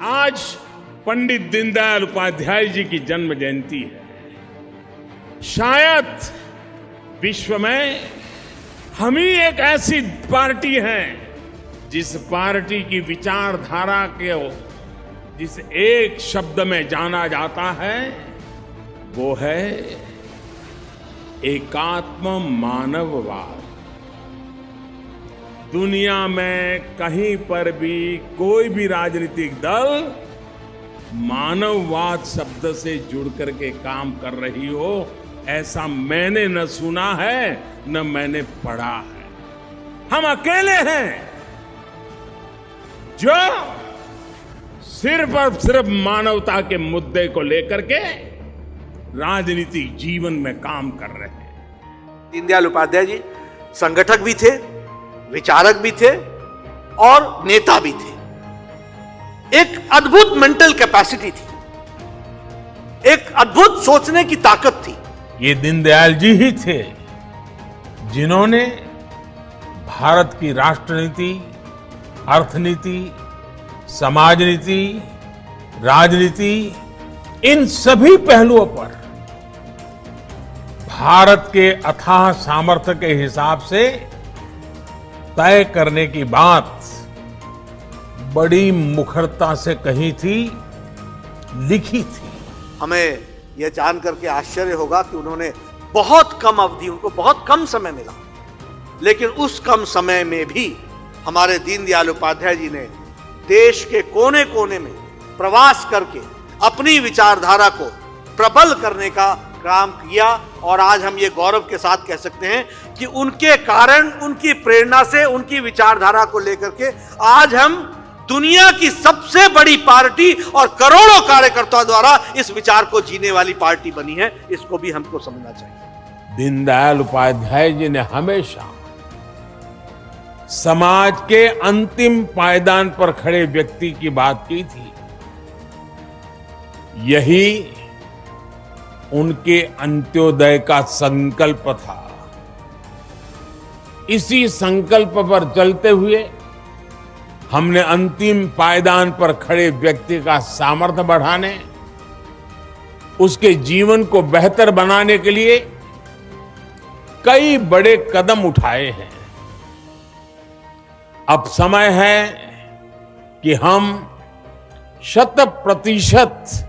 आज पंडित दीनदयाल उपाध्याय जी की जन्म जयंती है। शायद विश्व में हम ही एक ऐसी पार्टी है जिस पार्टी की विचारधारा के जिस एक शब्द में जाना जाता है वो है एकात्म मानववाद। दुनिया में कहीं पर भी कोई भी राजनीतिक दल मानववाद शब्द से जुड़ करके काम कर रही हो ऐसा मैंने न सुना है न मैंने पढ़ा है। हम अकेले हैं जो सिर्फ और सिर्फ मानवता के मुद्दे को लेकर के राजनीतिक जीवन में काम कर रहे हैं। दीनदयाल उपाध्याय जी संगठक भी थे, विचारक भी थे और नेता भी थे। एक अद्भुत मेंटल कैपेसिटी थी, एक अद्भुत सोचने की ताकत थी। ये दीनदयाल जी ही थे जिन्होंने भारत की राष्ट्रनीति, अर्थनीति, समाज नीति, राजनीति इन सभी पहलुओं पर भारत के अथाह सामर्थ्य के हिसाब से तय करने की बात बड़ी मुखरता से कही थी, लिखी थी। हमें यह जान करके आश्चर्य होगा कि उन्होंने बहुत कम अवधि, उनको बहुत कम समय मिला, लेकिन उस कम समय में भी हमारे दीनदयाल उपाध्याय जी ने देश के कोने कोने में प्रवास करके अपनी विचारधारा को प्रबल करने का काम किया। और आज हम ये गौरव के साथ कह सकते हैं कि उनके कारण, उनकी प्रेरणा से, उनकी विचारधारा को लेकर के आज हम दुनिया की सबसे बड़ी पार्टी और करोड़ों कार्यकर्ताओं द्वारा इस विचार को जीने वाली पार्टी बनी है। इसको भी हमको समझना चाहिए। दीनदयाल उपाध्याय जी ने हमेशा समाज के अंतिम पायदान पर खड़े व्यक्ति की बात की थी। यही उनके अंत्योदय का संकल्प था। इसी संकल्प पर चलते हुए हमने अंतिम पायदान पर खड़े व्यक्ति का सामर्थ्य बढ़ाने, उसके जीवन को बेहतर बनाने के लिए कई बड़े कदम उठाए हैं। अब समय है कि हम 100%